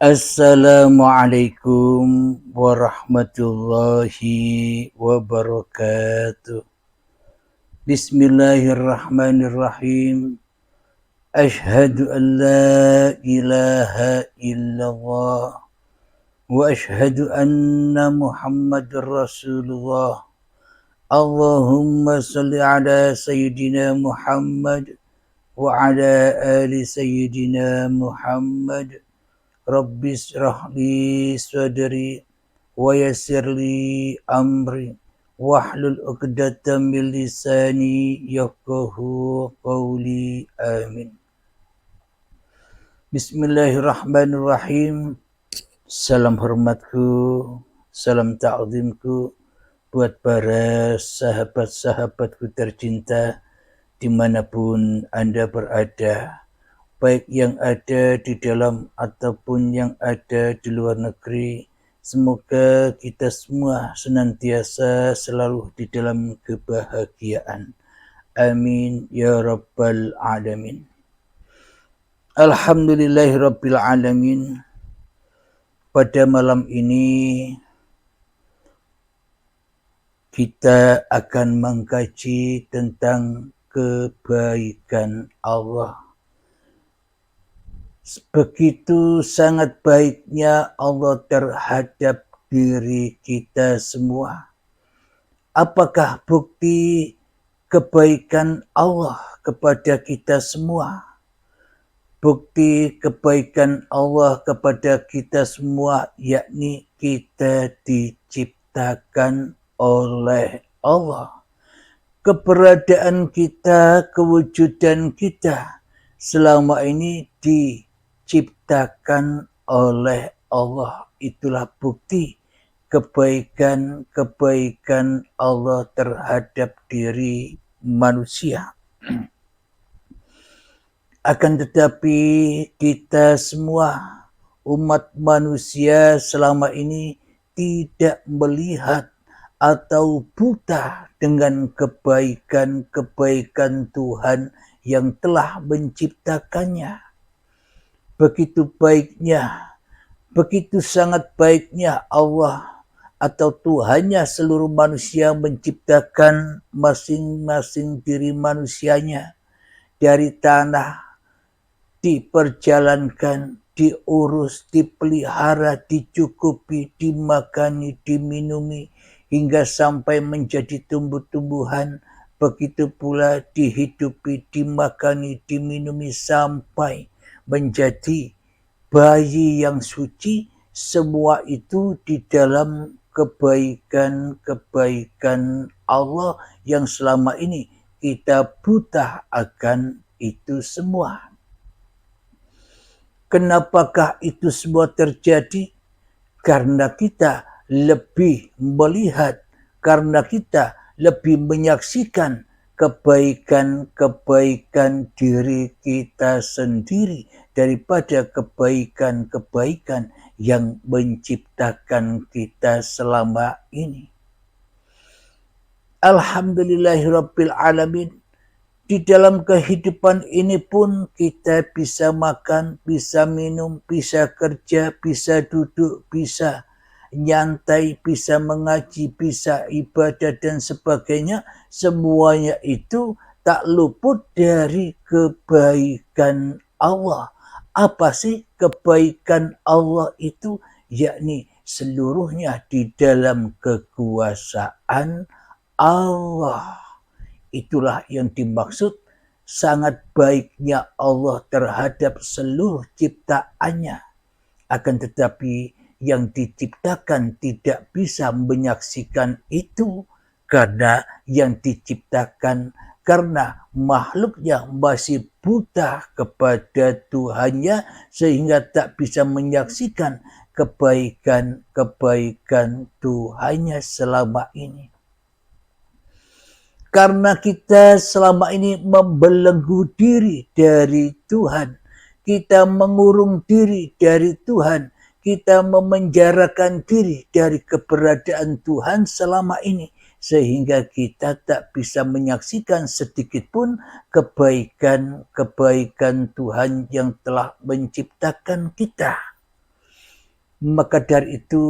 Assalamualaikum warahmatullahi wabarakatuh. Bismillahirrahmanirrahim. Ashhadu an la ilaha illallah wa ashhadu anna Muhammadar Rasulullah. Allahumma salli ala Sayyidina Muhammad wa ala ali Sayyidina Muhammad. Rabbi shrah li sadri wa yassir li amri wahlul 'uqdatam min lisani yafqahu qawli. Amin. Bismillahirrahmanirrahim. Salam hormatku, salam ta'zimku buat para sahabat-sahabatku tercinta dimanapun Anda berada, baik yang ada di dalam ataupun yang ada di luar negeri. Semoga kita semua senantiasa selalu di dalam kebahagiaan. Amin ya rabbal alamin. Alhamdulillahirabbil alamin. Pada malam ini kita akan mengkaji tentang kebaikan Allah. Begitu sangat baiknya Allah terhadap diri kita semua. Apakah bukti kebaikan Allah kepada kita semua? Bukti kebaikan Allah kepada kita semua yakni kita diciptakan oleh Allah. Keberadaan kita, kewujudan kita selama ini diciptakan oleh Allah. Itulah bukti kebaikan Allah terhadap diri manusia. Akan tetapi kita semua umat manusia selama ini tidak melihat atau buta dengan kebaikan Tuhan yang telah menciptakannya. Begitu baiknya, begitu sangat baiknya Allah atau Tuhannya seluruh manusia menciptakan masing-masing diri manusianya dari tanah, diperjalankan, diurus, dipelihara, dicukupi, dimakani, diminumi, hingga sampai menjadi tumbuh-tumbuhan. Begitu pula dihidupi, dimakani, diminumi sampai menjadi bayi yang suci. Semua itu di dalam kebaikan Allah yang selama ini kita buta akan itu semua. Kenapakah itu semua terjadi? Karena kita lebih melihat, karena kita lebih menyaksikan kebaikan diri kita sendiri daripada kebaikan yang menciptakan kita selama ini. Alhamdulillahirabbil alamin. Di dalam kehidupan ini pun kita bisa makan, bisa minum, bisa kerja, bisa duduk, bisa nyantai, bisa mengaji, bisa ibadah dan sebagainya. Semuanya itu tak luput dari kebaikan Allah. Apa sih kebaikan Allah itu? Yakni seluruhnya di dalam kekuasaan Allah. Itulah yang dimaksud sangat baiknya Allah terhadap seluruh ciptaannya. Akan tetapi yang diciptakan tidak bisa menyaksikan itu karena yang diciptakan, karena makhluknya masih buta kepada Tuhannya sehingga tak bisa menyaksikan kebaikan Tuhannya selama ini. Karena kita selama ini membelenggu diri dari Tuhan, kita mengurung diri dari Tuhan, kita memenjarakan diri dari keberadaan Tuhan selama ini, sehingga kita tak bisa menyaksikan sedikit pun kebaikan Tuhan yang telah menciptakan kita. Maka dari itu,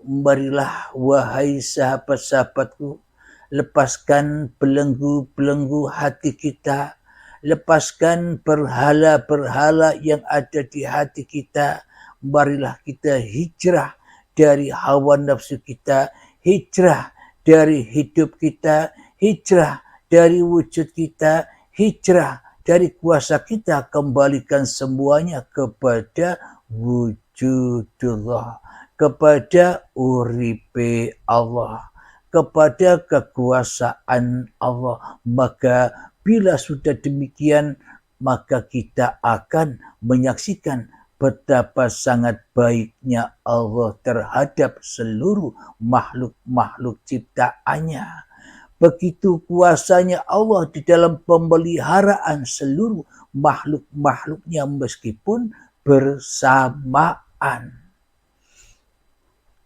marilah wahai sahabat-sahabatku, lepaskan belenggu-belenggu hati kita, lepaskan berhala-berhala yang ada di hati kita. Marilah kita hijrah dari hawa nafsu kita, hijrah dari hidup kita, hijrah dari wujud kita, hijrah dari kuasa kita, kembalikan semuanya kepada wujudullah, kepada uripe Allah, kepada kekuasaan Allah. Maka bila sudah demikian, maka kita akan menyaksikan betapa sangat baiknya Allah terhadap seluruh makhluk-makhluk ciptaannya. Begitu kuasanya Allah di dalam pemeliharaan seluruh makhluk-makhluknya meskipun bersamaan.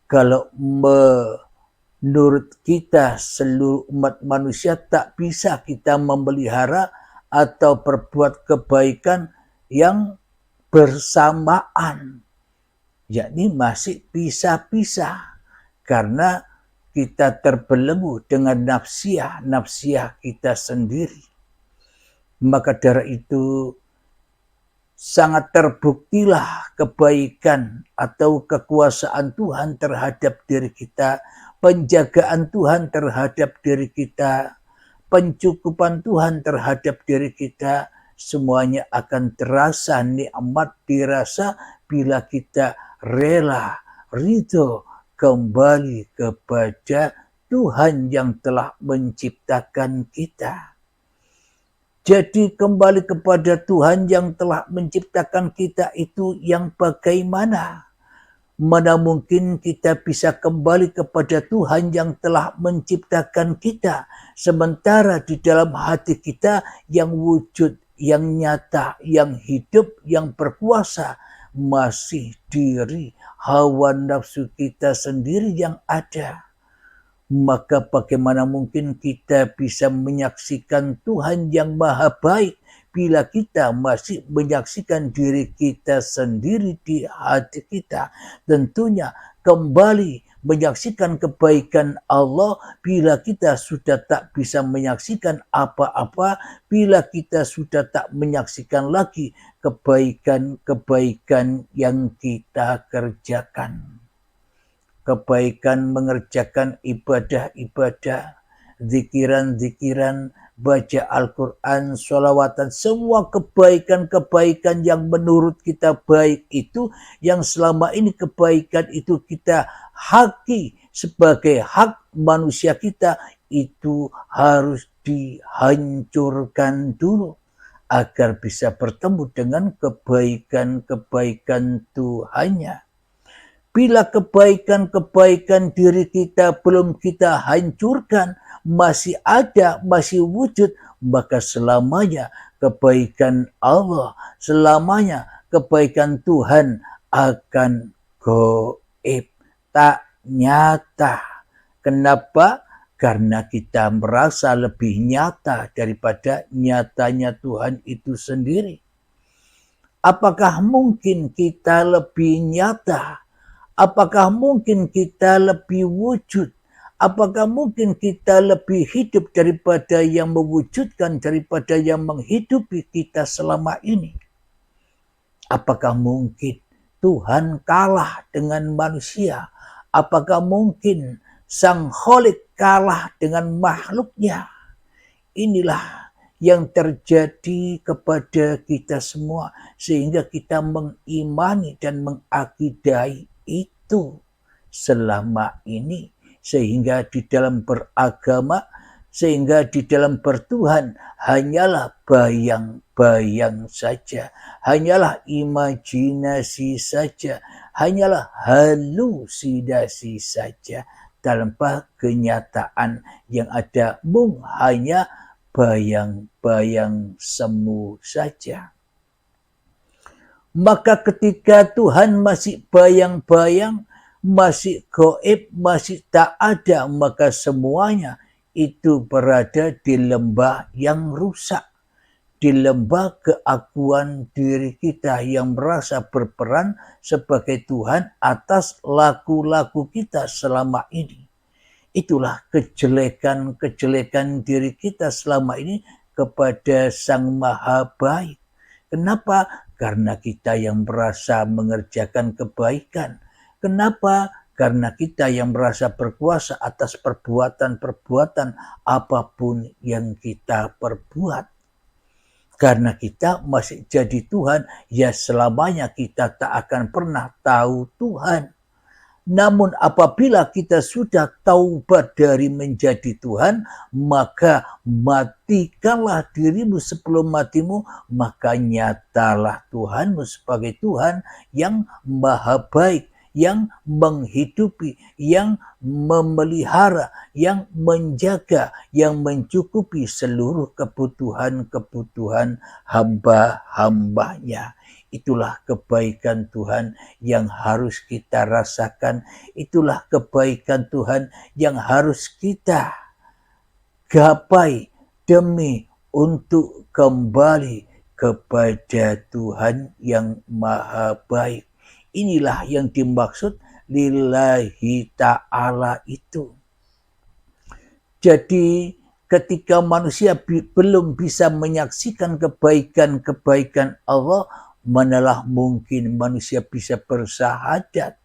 Kalau menurut kita seluruh umat manusia tak bisa kita memelihara atau berbuat kebaikan yang bersamaan, yakni masih pisah-pisah karena kita terbelenggu dengan nafsiyah kita sendiri. Maka dari itu sangat terbuktilah kebaikan atau kekuasaan Tuhan terhadap diri kita, penjagaan Tuhan terhadap diri kita, pencukupan Tuhan terhadap diri kita, semuanya akan terasa nikmat dirasa bila kita rela, ridho kembali kepada Tuhan yang telah menciptakan kita. Jadi kembali kepada Tuhan yang telah menciptakan kita itu yang bagaimana? Mana mungkin kita bisa kembali kepada Tuhan yang telah menciptakan kita, sementara di dalam hati kita yang wujud, yang nyata, yang hidup, yang berkuasa, masih diri hawa nafsu kita sendiri yang ada. Maka bagaimana mungkin kita bisa menyaksikan Tuhan yang maha baik bila kita masih menyaksikan diri kita sendiri di hati kita. Tentunya kembali menyaksikan kebaikan Allah bila kita sudah tak bisa menyaksikan apa-apa, bila kita sudah tak menyaksikan lagi kebaikan-kebaikan yang kita kerjakan. Kebaikan mengerjakan ibadah-ibadah, zikiran-zikiran, baca Al-Quran, sholawatan, semua kebaikan-kebaikan yang menurut kita baik itu, yang selama ini kebaikan itu kita haki sebagai hak manusia kita, itu harus dihancurkan dulu agar bisa bertemu dengan kebaikan-kebaikan Tuhannya. Bila kebaikan-kebaikan diri kita belum kita hancurkan, masih ada, masih wujud, maka selamanya kebaikan Allah, selamanya kebaikan Tuhan akan gaib, tak nyata. Kenapa? Karena kita merasa lebih nyata daripada nyatanya Tuhan itu sendiri. Apakah mungkin kita lebih nyata? Apakah mungkin kita lebih wujud? Apakah mungkin kita lebih hidup daripada yang mewujudkan, daripada yang menghidupi kita selama ini? Apakah mungkin Tuhan kalah dengan manusia? Apakah mungkin Sang Kholik kalah dengan makhluknya? Inilah yang terjadi kepada kita semua, sehingga kita mengimani dan mengakidai itu selama ini, sehingga di dalam beragama, sehingga di dalam bertuhan hanyalah bayang-bayang saja, hanyalah imajinasi saja, hanyalah halusinasi saja, tanpa kenyataan yang ada hanya bayang-bayang semu saja. Maka ketika Tuhan masih bayang-bayang, masih gaib, masih tak ada, maka semuanya itu berada di lembah yang rusak. di lembah keakuan diri kita yang merasa berperan sebagai Tuhan atas laku-laku kita selama ini. Itulah kejelekan-kejelekan diri kita selama ini kepada Sang Maha Baik. Kenapa? Karena kita yang merasa mengerjakan kebaikan. Kenapa? Karena kita yang merasa berkuasa atas perbuatan-perbuatan apapun yang kita perbuat. Karena kita masih jadi Tuhan, ya selamanya kita tak akan pernah tahu Tuhan. Namun apabila kita sudah taubat dari menjadi Tuhan, maka matikanlah dirimu sebelum matimu, maka nyatalah Tuhanmu sebagai Tuhan yang maha baik, yang menghidupi, yang memelihara, yang menjaga, yang mencukupi seluruh kebutuhan-kebutuhan hamba-hambanya. Itulah kebaikan Tuhan yang harus kita rasakan. Itulah kebaikan Tuhan yang harus kita gapai demi untuk kembali kepada Tuhan yang maha baik. Inilah yang dimaksud lillahi ta'ala itu. Jadi ketika manusia belum bisa menyaksikan kebaikan-kebaikan Allah, manalah mungkin manusia bisa bersahadat?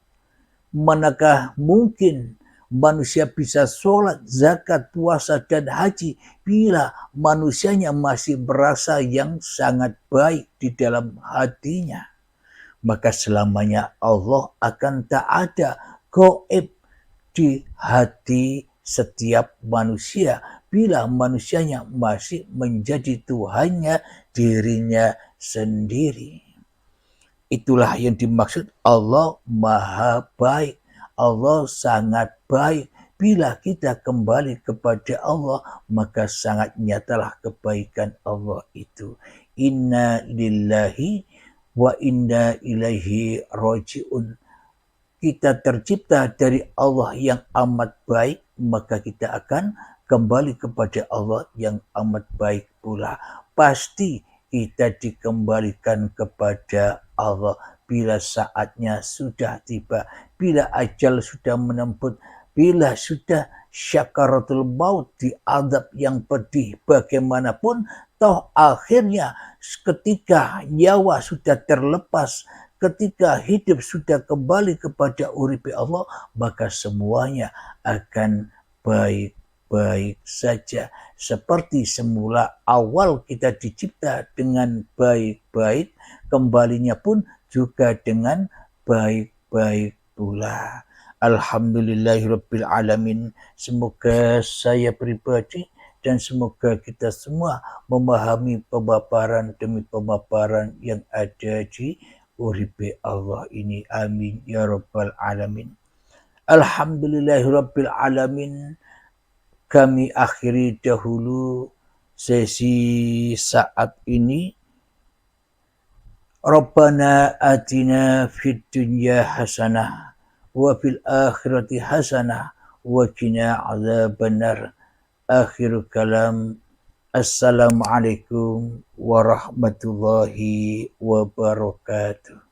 Manakah mungkin manusia bisa sholat, zakat, puasa, dan haji bila manusianya masih merasa yang sangat baik di dalam hatinya? Maka selamanya Allah akan tak ada gaib di hati setiap manusia bila manusianya masih menjadi Tuhannya dirinya sendiri. Itulah yang dimaksud Allah maha baik. Allah sangat baik. Bila kita kembali kepada Allah, maka sangat nyatalah kebaikan Allah itu. Inna lillahi wa inna ilaihi raji'un. Kita tercipta dari Allah yang amat baik, maka kita akan kembali kepada Allah yang amat baik pula. Pasti kita dikembalikan kepada Allah bila saatnya sudah tiba, bila ajal sudah menemput, bila sudah syakaratul maut, diadab yang pedih bagaimanapun, toh akhirnya ketika nyawa sudah terlepas, ketika hidup sudah kembali kepada uripi Allah, maka semuanya akan baik-baik saja. Seperti semula awal kita dicipta dengan baik-baik, kembalinya pun juga dengan baik-baik pula. Alhamdulillahirabbil alamin. Semoga saya pribadi dan semoga kita semua memahami pemaparan demi pemaparan yang ada di uripe Allah ini. Amin ya rabbal alamin. Alhamdulillahirabbil alamin. Kami akhiri dahulu sesi saat ini. Rabbana atina fid dunya hasanah wa fil akhirati hasanah wa qina adzabannar. Akhir kalam. Assalamualaikum warahmatullahi wabarakatuh.